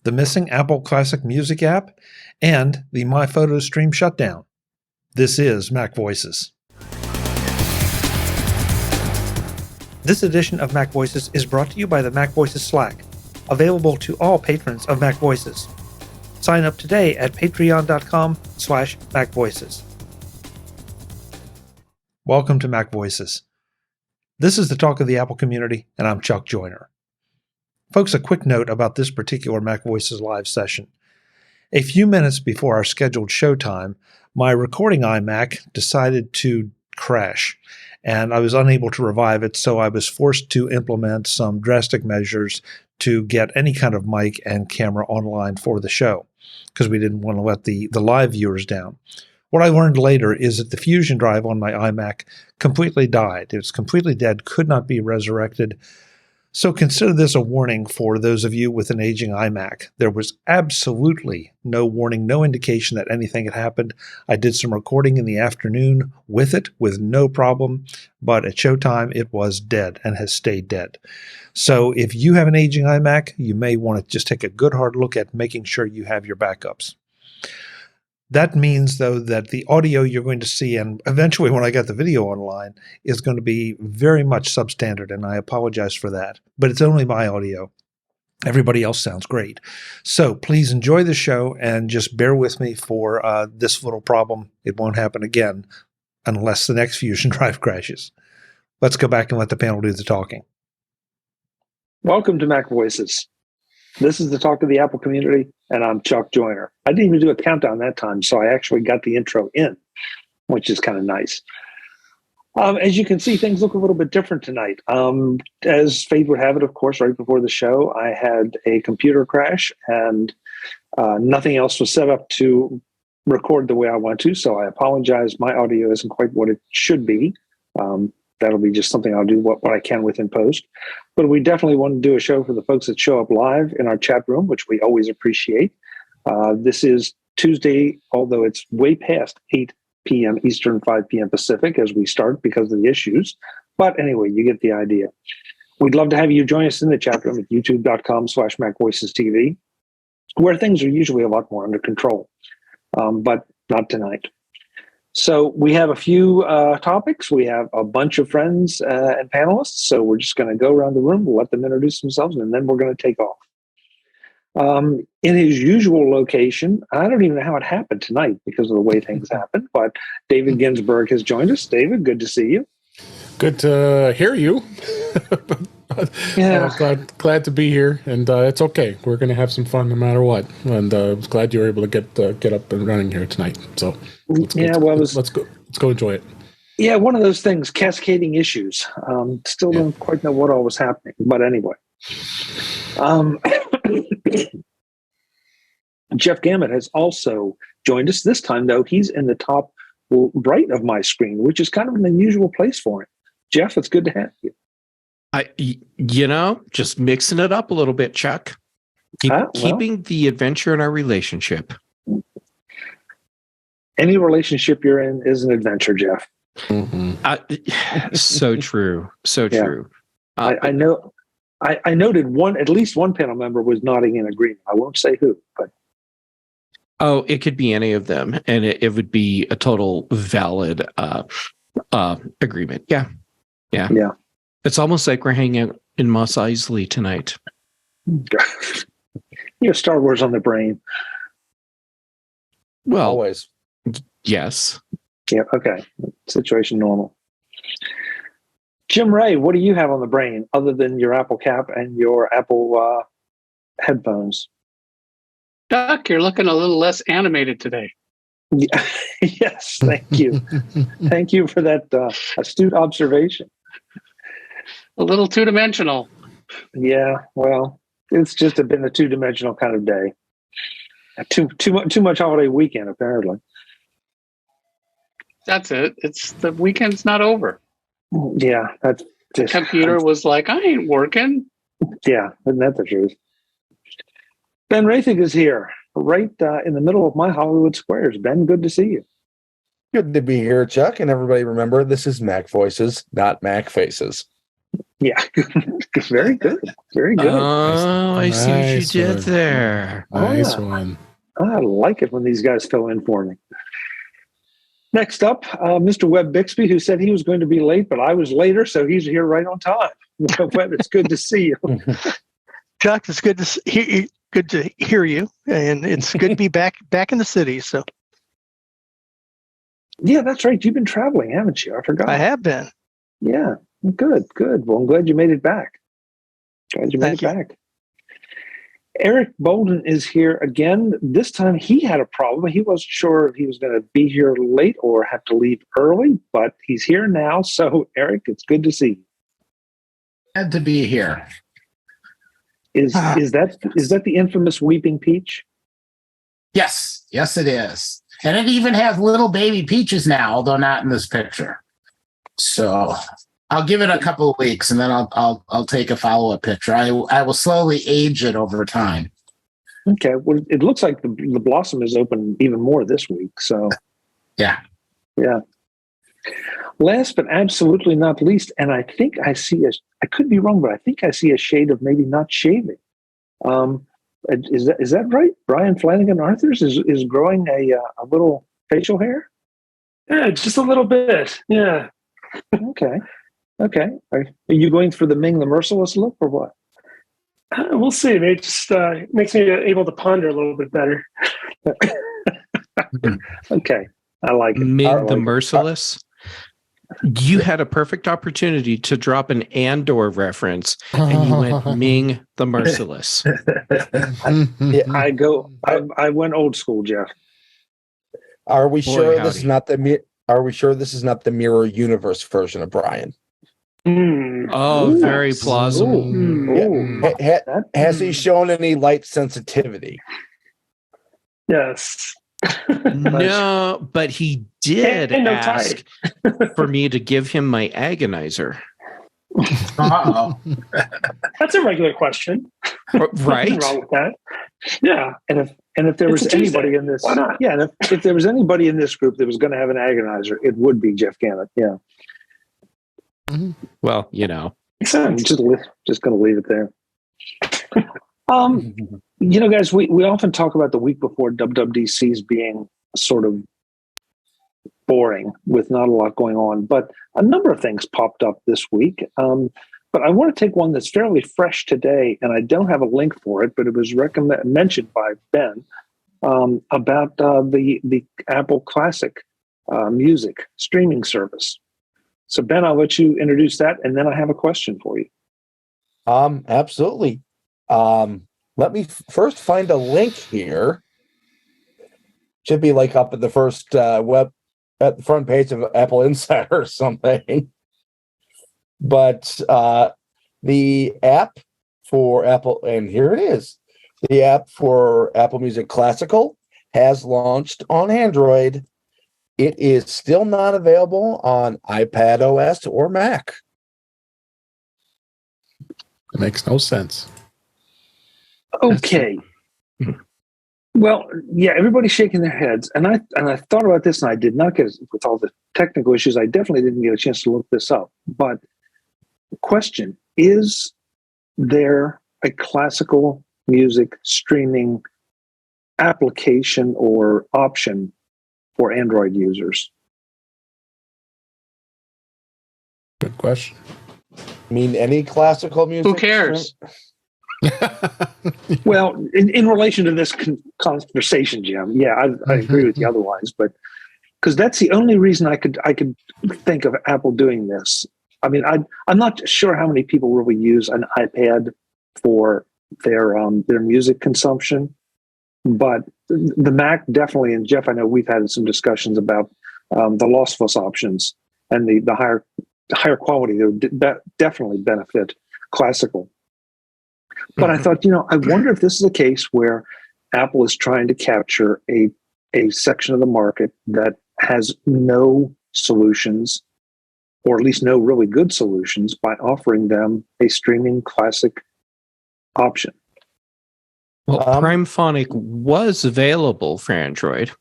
the missing Apple Classic Music app, and the My PhotoStream shutdown. This is Mac Voices. This edition of Mac Voices is brought to you by the MacVoices Slack, available to all patrons of Mac Voices. Sign up today at patreon.com/MacVoices. Welcome to Mac Voices. This is the talk of the Apple community, and I'm Chuck Joyner. Folks, a quick note about this particular Mac Voices live session. A few minutes before our scheduled showtime, my recording iMac decided to crash, and I was unable to revive it, so I was forced to implement some drastic measures to get any kind of mic and camera online for the show, because we didn't want to let the live viewers down. What I learned later is that the Fusion drive on my iMac completely died. It was completely dead, could not be resurrected. So consider this a warning for those of you with an aging iMac. There was absolutely no warning, no indication that anything had happened. I did some recording in the afternoon with it with no problem, but at showtime it was dead and has stayed dead. So if you have an aging iMac, you may want to just take a good hard look at making sure you have your backups. That means, though, that the audio you're going to see, and eventually when I get the video online, is going to be very much substandard, and I apologize for that. But it's only my audio. Everybody else sounds great. So please enjoy the show and just bear with me for this little problem. It won't happen again unless the next Fusion drive crashes. Let's go back and let the panel do the talking. Welcome to Mac Voices. This is the talk of the Apple community, and I'm Chuck Joyner. I didn't even do a countdown that time, so I actually got the intro in, which is kind of nice. As you can see, things look a little bit different tonight. As fate would have it, of course, right before the show, I had a computer crash, and nothing else was set up to record the way I want to, so I apologize. My audio isn't quite what it should be. That'll be just something I'll do what I can with in post. But we definitely want to do a show for the folks that show up live in our chat room, which we always appreciate. This is Tuesday, although it's way past 8 p.m. Eastern, 5 p.m. Pacific as we start because of the issues. But anyway, you get the idea. We'd love to have you join us in the chat room at youtube.com/MacVoicesTV, where things are usually a lot more under control, but not tonight. So we have a few topics. We have a bunch of friends and panelists. So we're just going to go around the room, we'll let them introduce themselves, and then we're going to take off. In his usual location, I don't even know how it happened tonight because of the way things happened, but David Ginsburg has joined us. David, good to see you. Good to hear you. Yeah, glad to be here, and it's okay. We're going to have some fun no matter what. And I was glad you were able to get up and running here tonight. So let's go enjoy it. Yeah, one of those things, cascading issues. Still don't quite know what all was happening, but anyway. Jeff Gamet has also joined us. This time, though, he's in the top right of my screen, which is kind of an unusual place for him. Jeff, it's good to have you. Just mixing it up a little bit, Chuck. Keeping the adventure in our relationship. Any relationship you're in is an adventure, Jeff. Mm-hmm. So true. So true. I know. I noted at least one panel member was nodding in agreement. I won't say who, but. Oh, it could be any of them, and it would be a total valid agreement. Yeah. It's almost like we're hanging out in Mos Eisley tonight. You have Star Wars on the brain. Well, always. Yes. Yeah. Okay. Situation normal. Jim Ray, what do you have on the brain other than your Apple cap and your Apple headphones? Chuck, you're looking a little less animated today. Yeah. Yes. Thank you. Thank you for that astute observation. A little two-dimensional. Yeah, well, it's just been a two-dimensional kind of day. Too much holiday weekend, apparently. That's it. It's the weekend's not over. Yeah, that's just, the computer was like, I ain't working. Yeah, isn't that the truth? Ben Roethig is here, right in the middle of my Hollywood squares. Ben, good to see you. Good to be here, Chuck. And everybody remember, this is Mac Voices, not Mac Faces. Yeah, very good. Very good. Oh, I see what you Nice did one. there. Nice yeah. one. I like it when these guys fill in for me. Next up, Mr. Webb Bixby, who said he was going to be late, but I was later, so he's here right on time. Webb, it's good to see you. Chuck, it's good to hear you, and it's good to be back in the city. So Yeah, that's right. You've been traveling, haven't you? I forgot. I have been. Yeah, good. Well, I'm glad you made it back. Thank you. Back. Eric Bolden is here again. This time he had a problem. He wasn't sure if he was going to be here late or have to leave early, but he's here now. So, Eric, it's good to see you. Glad to be here. Is that the infamous Weeping Peach? Yes, it is. And it even has little baby peaches now, although not in this picture. So I'll give it a couple of weeks, and then I'll take a follow-up picture. I will slowly age it over time. Okay. Well, it looks like the blossom is open even more this week. So Yeah. Last but absolutely not least, and I think I see I could be wrong, but I think I see a shade of maybe not shaving. Is that right? Brian Flanagan-Arthurs is growing a little facial hair? Yeah, just a little bit. Yeah. Okay. Are you going for the Ming the Merciless look or what? We'll see. It just makes me able to ponder a little bit better. Okay. I like it. Ming the Merciless. You had a perfect opportunity to drop an Andor reference, and you went Ming the Merciless. I went old school, Jeff. Are we Boy, sure howdy. this is not the Are we sure this is not the Mirror Universe version of Brian? Oh, Ooh. very plausible. Has he shown any light sensitivity? Yes. No, but he did And no ask for me to give him my agonizer. Uh-oh. That's a regular question. Right? Nothing wrong with that. Yeah. And if there It's was a Tuesday. anybody in this, Why not? yeah, and if there was anybody in this group that was going to have an agonizer, it would be Jeff Gamet. Yeah. Well, you know. I'm just going to leave it there. Guys, we often talk about the week before WWDCs being sort of boring with not a lot going on, but a number of things popped up this week. But I want to take one that's fairly fresh today, and I don't have a link for it, but it was mentioned by Ben about the Apple Classic music streaming service. So, Ben, I'll let you introduce that, and then I have a question for you. Absolutely. Let me first find a link here. Should be like up at the first web at the front page of Apple Insider or something. But the app for Apple, and here it is. The app for Apple Music Classical has launched on Android. It is still not available on iPadOS or Mac. Makes no sense. Okay. Well, yeah, everybody's shaking their heads, and I thought about this, and I did not get, with all the technical issues, I definitely didn't get a chance to look this up. But the question is: there a classical music streaming application or option for Android users? Good question. I mean, any classical music? Who cares? Well, in relation to this conversation, Jim, yeah, I agree with you otherwise, but because that's the only reason I could think of Apple doing this. I mean, I'm not sure how many people really use an iPad for their music consumption, but the Mac definitely, and Jeff, I know we've had some discussions about the lossless options and the higher quality that definitely benefit classical. But I thought, I wonder if this is a case where Apple is trying to capture a section of the market that has no solutions, or at least no really good solutions, by offering them a streaming classic option. Well, PrimePhonic was available for Android,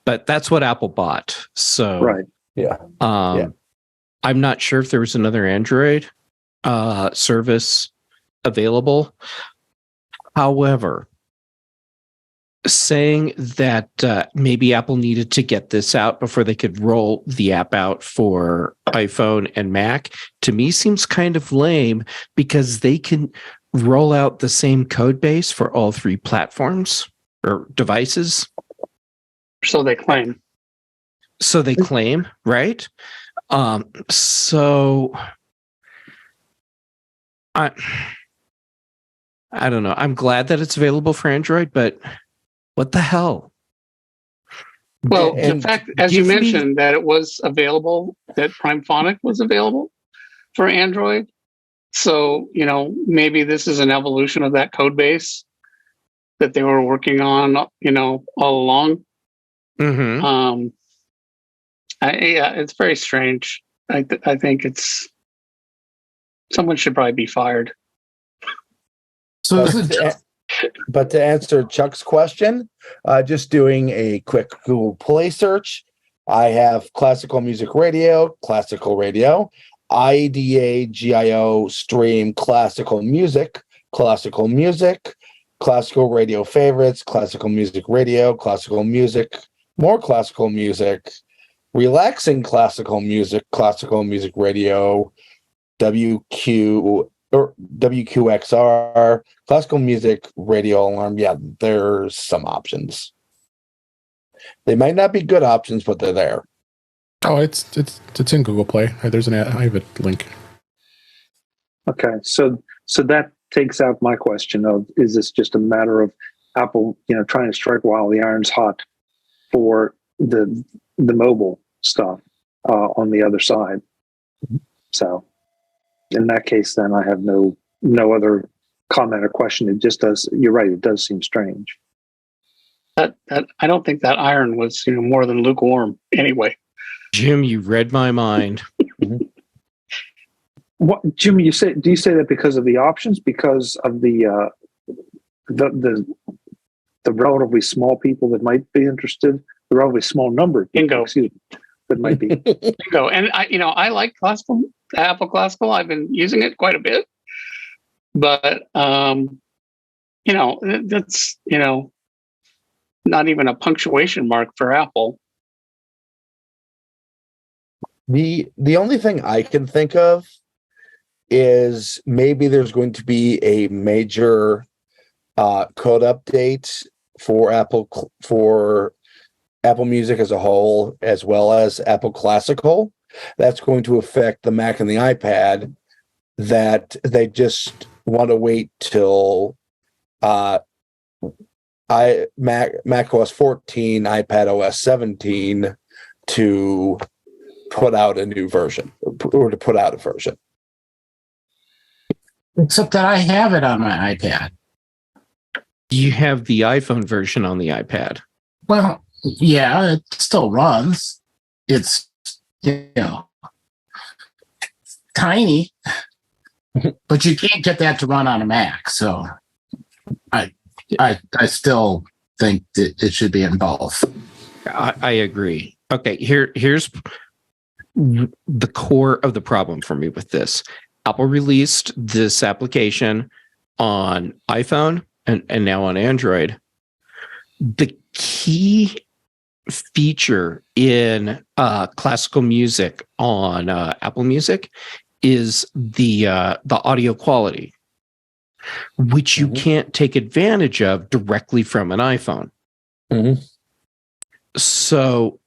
but that's what Apple bought. So, Right. Yeah. I'm not sure if there was another Android service available. However, saying that maybe Apple needed to get this out before they could roll the app out for iPhone and Mac, to me seems kind of lame, because they can roll out the same code base for all three platforms or devices. So they claim. Right? So I don't know. I'm glad that it's available for Android, but what the hell? Well, in fact, as you mentioned, that it was available, that PrimePhonic was available for Android. So, maybe this is an evolution of that code base that they were working on, all along. Mm-hmm. It's very strange. I think someone should probably be fired. So, but to answer Chuck's question, just doing a quick Google Play search, I have classical music radio, IDA-GIO stream classical music, classical radio favorites, classical music radio, classical music, more classical music, relaxing classical music radio, WQXR, classical music radio alarm. Yeah, there's some options. They might not be good options, but they're there. Oh, it's in Google Play. I have a link. Okay, so that takes out my question of, is this just a matter of Apple, trying to strike while the iron's hot for the mobile stuff on the other side? So in that case, then I have no other comment or question. It just does. You're right. It does seem strange. That I don't think that iron was more than lukewarm anyway. Jim, you read my mind. What, Jim? Do you say that because of the options? Because of the relatively small people that might be interested, the relatively small number of people, that might be. Bingo. And I like Apple Classical. I've been using it quite a bit, but that's not even a punctuation mark for Apple. The only thing I can think of is maybe there's going to be a major code update for Apple Music as a whole, as well as Apple Classical. That's going to affect the Mac and the iPad, that they just want to wait till macOS 14, iPadOS 17 to put out a new version, or to put out a version. Except that I have it on my iPad. You have the iPhone version on the iPad. Well, yeah, it still runs. It's tiny, but you can't get that to run on a Mac. So I still think that it should be in both. I agree. Okay, here's the core of the problem for me with this. Apple released this application on iPhone and now on Android. The key feature in classical music on Apple Music is the audio quality, which you can't take advantage of directly from an iPhone. So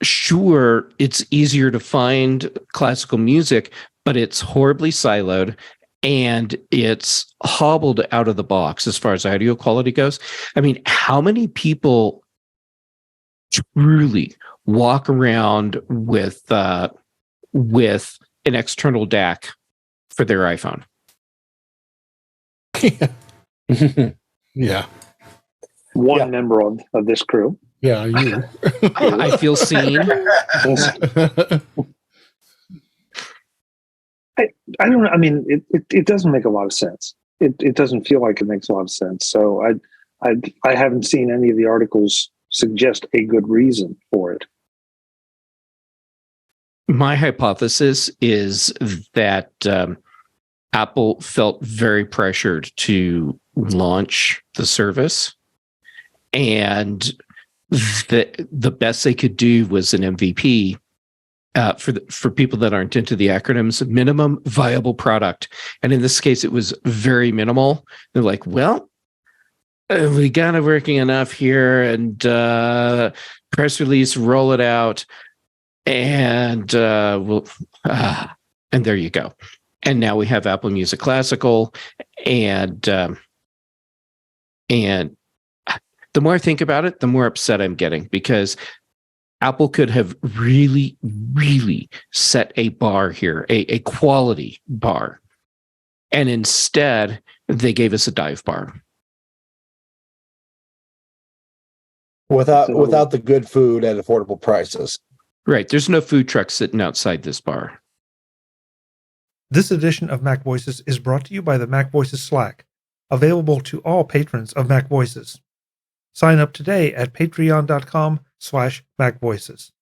sure, it's easier to find classical music, but it's horribly siloed and it's hobbled out of the box as far as audio quality goes. I mean, how many people truly walk around with an external DAC for their iPhone? Yeah. One member of this crew. Yeah, you. I feel seen. I don't know. I mean, it doesn't make a lot of sense. It doesn't feel like it makes a lot of sense. So I haven't seen any of the articles suggest a good reason for it. My hypothesis is that Apple felt very pressured to launch the service, and the best they could do was an MVP. For people that aren't into the acronyms, minimum viable product. And in this case, it was very minimal. They're like, well, we got it working enough here, and press release, roll it out, and and there you go. And now we have Apple Music Classical, and the more I think about it, the more upset I'm getting, because Apple could have really, really set a bar here, a quality bar. And instead, they gave us a dive bar. Without the good food at affordable prices. Right. There's no food truck sitting outside this bar. This edition of Mac Voices is brought to you by the MacVoices Slack, available to all patrons of Mac Voices. Sign up today at patreon.com/MacVoices.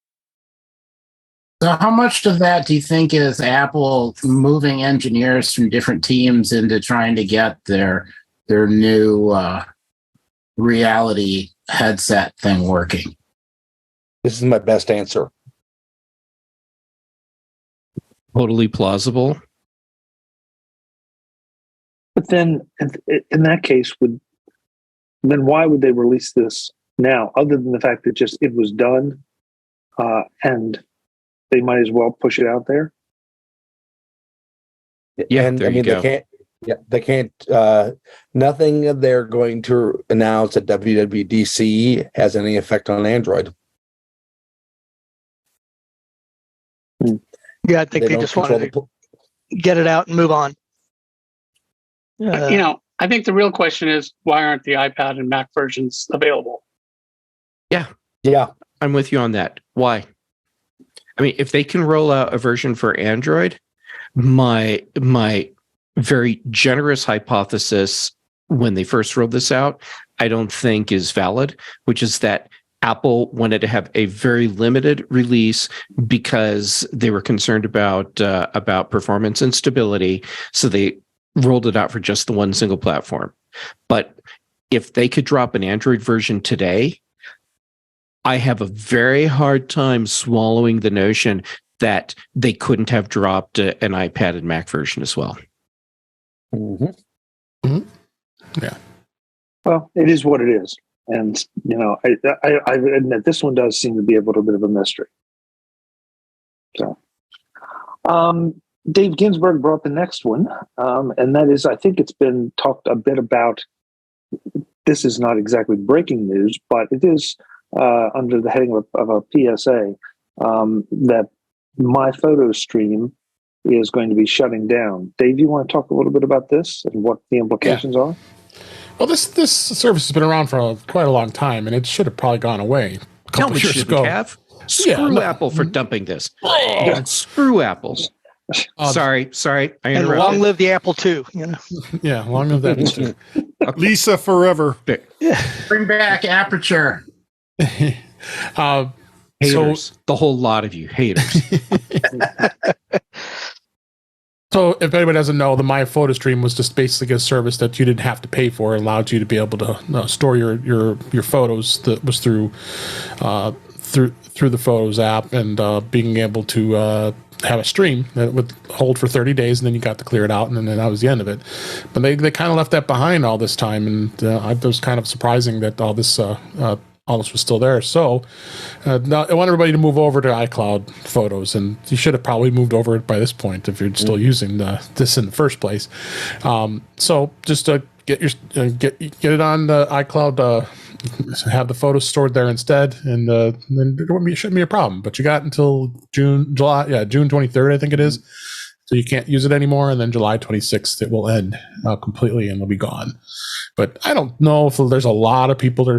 So how much of that do you think is Apple moving engineers from different teams into trying to get their new reality headset thing working? This is my best answer. Totally plausible. But then, in that case, then why would they release this now, other than the fact that just it was done, and they might as well push it out there? Yeah, and there you go. they can't. Nothing they're going to announce at WWDC has any effect on Android. Yeah, I think they just wanted to get it out and move on. I think the real question is, why aren't the iPad and Mac versions available? Yeah, I'm with you on that. Why? I mean, if they can roll out a version for Android, my very generous hypothesis when they first rolled this out, I don't think is valid, which is that Apple wanted to have a very limited release because they were concerned about performance and stability, so they rolled it out for just the one single platform. But if they could drop an Android version today, I have a very hard time swallowing the notion that they couldn't have dropped an iPad and Mac version as well. Mm-hmm. Mm-hmm. Yeah. Well, it is what it is. And, I admit this one does seem to be a little bit of a mystery. So, Dave Ginsburg brought the next one, and that is, I think it's been talked a bit about. This is not exactly breaking news, but it is under the heading of a PSA that my PhotoStream is going to be shutting down. Dave, you want to talk a little bit about this and what the implications are? Well, this service has been around for quite a long time, and it should have probably gone away a couple of years ago. Screw Apple for dumping this. Screw Apple. Sorry, I interrupted. And long live the Apple II. Yeah, long live that too. Lisa forever. Bring back Aperture. Haters, the whole lot of you haters. So if anybody doesn't know, the My PhotoStream was just basically a service that you didn't have to pay for. It allowed you to be able to store your photos. That was through the Photos app, and being able to have a stream that would hold for 30 days, and then you got to clear it out, and then that was the end of it. But they kind of left that behind all this time, and it was kind of surprising that all this was still there. So now I want everybody to move over to iCloud Photos, and you should have probably moved over it by this point if you're still using this in the first place. So just get it on the iCloud. Have the photos stored there instead, and then it shouldn't be a problem. But you got until June 23rd, I think it is. So you can't use it anymore, and then July 26th it will end completely and it'll be gone. But I don't know if there's a lot of people that are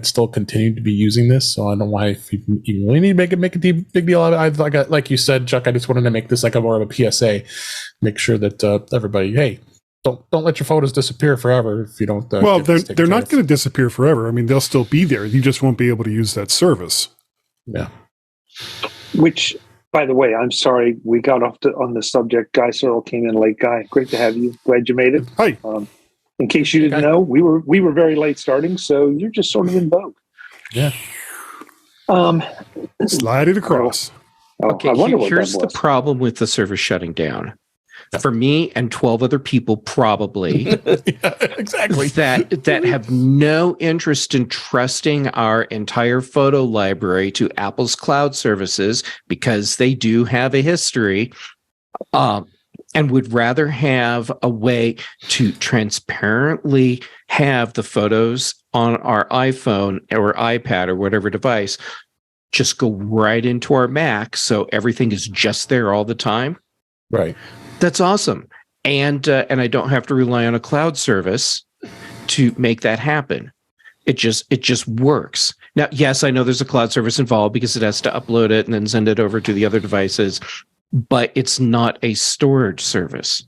still continue to be using this. So I don't know why if you really need to make a big deal out of it. Like you said, Chuck, I just wanted to make this like a more of a PSA. Make sure that everybody, hey, don't let your photos disappear forever if you don't. Well, they're not going to disappear forever. I mean, they'll still be there. You just won't be able to use that service. Yeah. Which By the way, I'm sorry we got off on the subject. Guy Serle came in late. Guy, great to have you. Glad you made it. Hi. In case you didn't know, we were very late starting, so you're just sort of in vogue. Yeah. Slide it across. Okay, I wonder what here's that the was. problem with the service shutting down. For me and 12 other people, probably, Yeah, exactly. that have no interest in trusting our entire photo library to Apple's cloud services because they do have a history, and would rather have a way to transparently have the photos on our iPhone or iPad or whatever device just go right into our Mac, so everything is just there all the time. Right. That's awesome. And I don't have to rely on a cloud service to make that happen. It just works. Now, yes, I know there's a cloud service involved because it has to upload it and then send it over to the other devices, but it's not a storage service.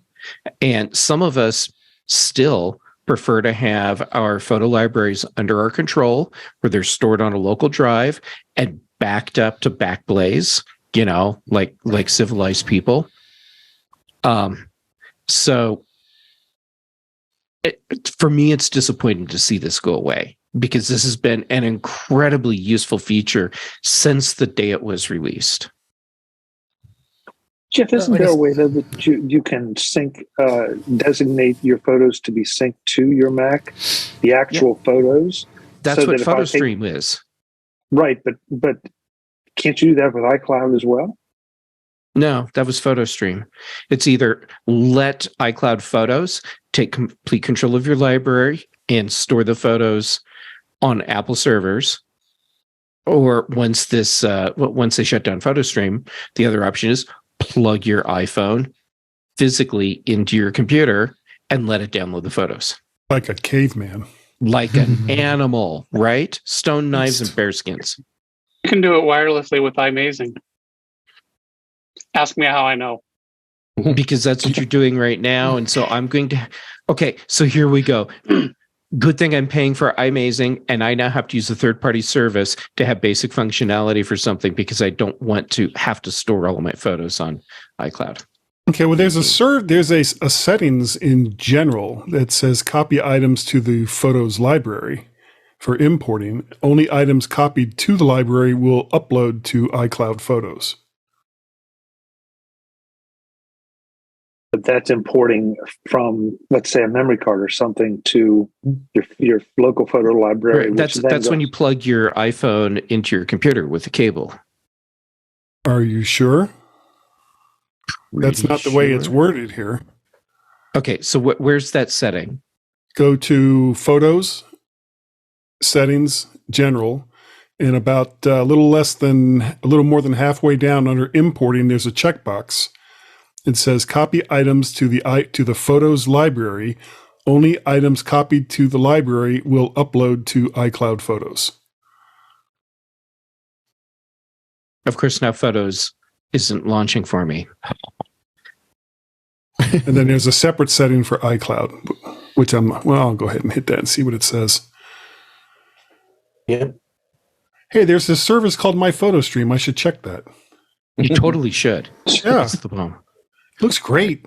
And some of us still prefer to have our photo libraries under our control, where they're stored on a local drive and backed up to Backblaze, like civilized people. So for me, it's disappointing to see this go away because this has been an incredibly useful feature since the day it was released. Jeff, isn't there a way that you can designate your photos to be synced to your Mac, the actual photos? That's what PhotoStream is. Right, but can't you do that with iCloud as well? No, that was PhotoStream. It's either let iCloud Photos take complete control of your library and store the photos on Apple servers, or once they shut down PhotoStream, the other option is plug your iPhone physically into your computer and let it download the photos. Like a caveman. Like an animal, right? Stone knives and bear skins. You can do it wirelessly with iMazing. Ask me how I know. Because that's what you're doing right now. And so I'm going to... Okay, so here we go. Good thing I'm paying for iMazing, and I now have to use a third-party service to have basic functionality for something because I don't want to have to store all of my photos on iCloud. Okay, well, there's a settings in general that says copy items to the Photos library for importing. Only items copied to the library will upload to iCloud Photos. But that's importing from, let's say, a memory card or something to your local photo library. Right. That's when you plug your iPhone into your computer with a cable. Are you sure? That's not the way it's worded here. Okay, so where's that setting? Go to Photos, Settings, General, and about a little more than halfway down under Importing, there's a checkbox. It says copy items to the Photos library. Only items copied to the library will upload to iCloud Photos. Of course, now Photos isn't launching for me. And then there's a separate setting for iCloud, which I'll go ahead and hit that and see what it says. Yep. Hey, there's this service called My PhotoStream. I should check that. You totally should. Yeah. That's the problem. Looks great.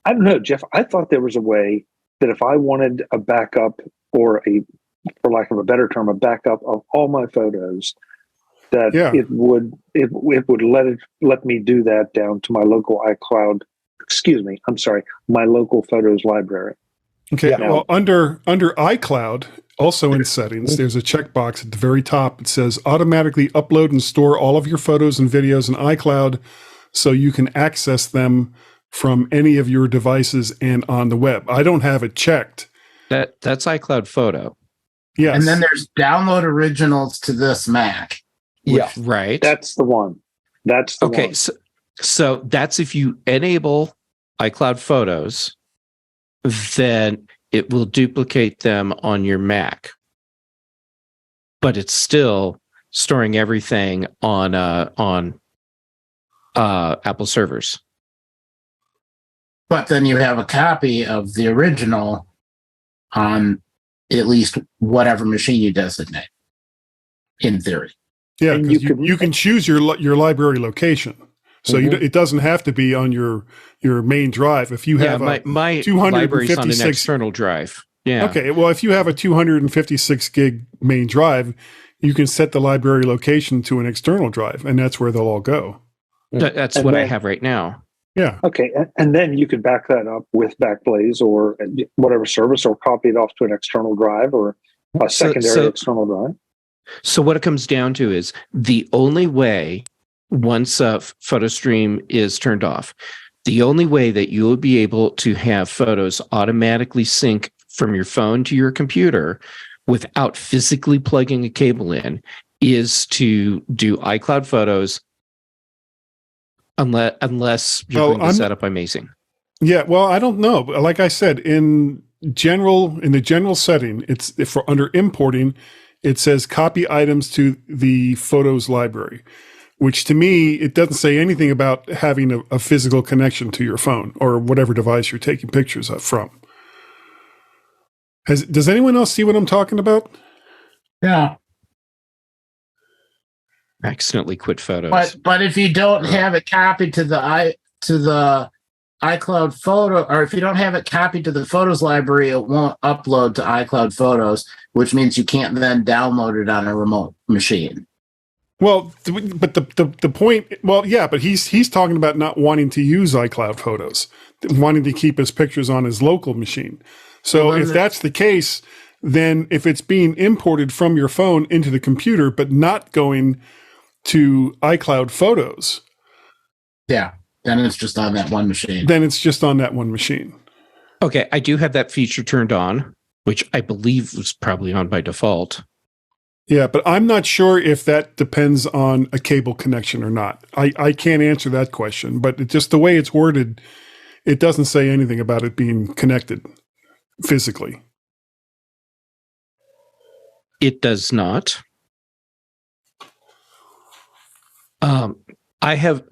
I don't know, Jeff. I thought there was a way that if I wanted a backup for lack of a better term, a backup of all my photos, that it would let me do that down to my local iCloud. My local Photos library. Okay. Yeah. Well, under iCloud, also in settings, there's a checkbox at the very top. It says automatically upload and store all of your photos and videos in iCloud so you can access them from any of your devices and on the web. I don't have it checked. That's iCloud Photo. Yes. And then there's download originals to this Mac. Yeah. Right. That's the one. That's the one. Okay. So that's if you enable iCloud Photos, then it will duplicate them on your Mac. But it's still storing everything on Apple servers. But then you have a copy of the original on at least whatever machine you designate, in theory. Yeah, And because you can choose your library location. So it doesn't have to be on your main drive. If you have my 256 library's on an external drive. Yeah. Okay. Well, if you have a 256 gig main drive, you can set the library location to an external drive, and that's where they'll all go. That's what I have right now. Yeah. Okay. And then you can back that up with Backblaze or whatever service, or copy it off to an external drive or a secondary external drive. So what it comes down to is the only way, once PhotoStream is turned off, the only way that you will be able to have photos automatically sync from your phone to your computer without physically plugging a cable in is to do iCloud Photos, unless you're going to set up Amazing. Yeah, well, I don't know. Like I said, in the general setting, it's for under importing, it says copy items to the Photos library, which to me, it doesn't say anything about having a physical connection to your phone or whatever device you're taking pictures from. Does anyone else see what I'm talking about? Yeah. Accidentally quit Photos. But if you don't have it copied to the iCloud Photo, or if you don't have it copied to the Photos library, it won't upload to iCloud Photos, which means you can't then download it on a remote machine. Well, but the point, well, yeah, but he's talking about not wanting to use iCloud Photos, wanting to keep his pictures on his local machine. So if that's the case, then if it's being imported from your phone into the computer, but not going to iCloud Photos. Yeah. Then it's just on that one machine. Okay. I do have that feature turned on, which I believe was probably on by default. Yeah, but I'm not sure if that depends on a cable connection or not. I can't answer that question, but just the way it's worded, it doesn't say anything about it being connected physically. It does not. I have.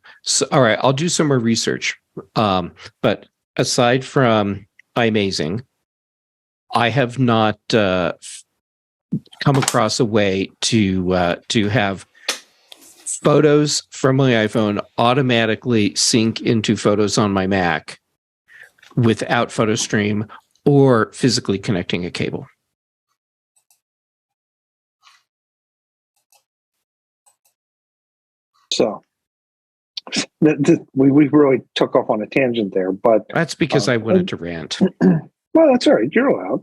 All right, I'll do some more research. But aside from iMazing, I have not come across a way to have photos from my iPhone automatically sync into photos on my Mac without PhotoStream or physically connecting a cable. So we really took off on a tangent there, but that's because I wanted to rant. Well, that's all right. You're allowed.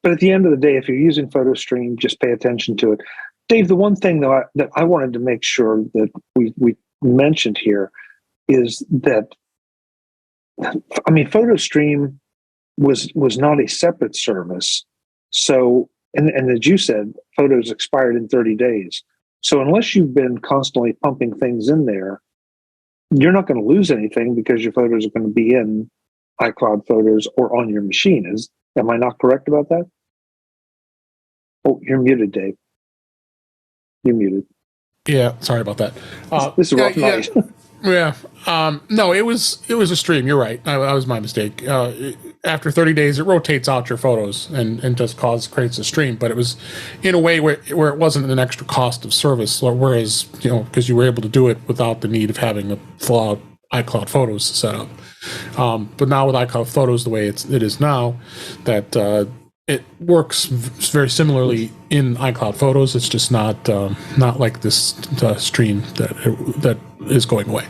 But at the end of the day, if you're using PhotoStream, just pay attention to it. Dave, the one thing that I wanted to make sure that we mentioned here is that, I mean, PhotoStream was not a separate service. So, and as you said, photos expired in 30 days. So unless you've been constantly pumping things in there, you're not going to lose anything because your photos are going to be in iCloud Photos or on your machine. Am I not correct about that? Oh, you're muted, Dave. You're muted. Yeah, sorry about that. This is a rough night. Yeah. No, it was a stream. You're right. That was my mistake. After 30 days, it rotates out your photos and just creates a stream. But it was in a way where it wasn't an extra cost of service. Whereas, because you were able to do it without the need of having a full out iCloud Photos set up. But now with iCloud Photos the way it is now, that it works very similarly in iCloud Photos. It's just not like this stream that is going away.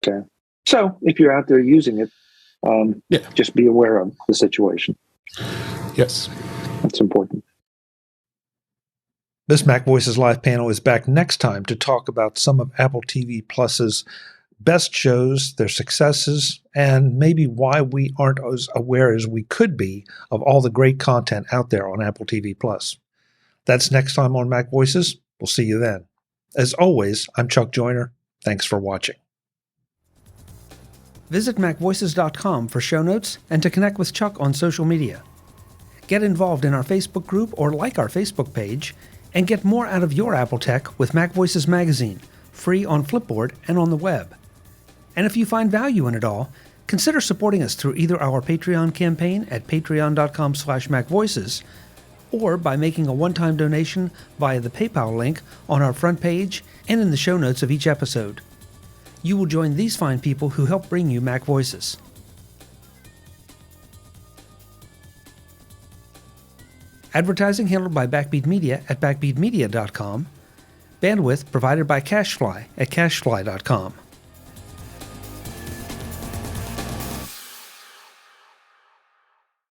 Okay. So if you're out there using it, just be aware of the situation. Yes. That's important. This MacVoices Live panel is back next time to talk about some of Apple TV Plus's best shows, their successes, and maybe why we aren't as aware as we could be of all the great content out there on Apple TV Plus. That's next time on MacVoices. We'll see you then. As always, I'm Chuck Joyner. Thanks for watching. Visit MacVoices.com for show notes and to connect with Chuck on social media. Get involved in our Facebook group or like our Facebook page, and get more out of your Apple tech with MacVoices Magazine, free on Flipboard and on the web. And if you find value in it all, consider supporting us through either our Patreon campaign at patreon.com/MacVoices or by making a one-time donation via the PayPal link on our front page and in the show notes of each episode. You will join these fine people who help bring you Mac Voices. Advertising handled by Backbeat Media at backbeatmedia.com. Bandwidth provided by CacheFly at cachefly.com.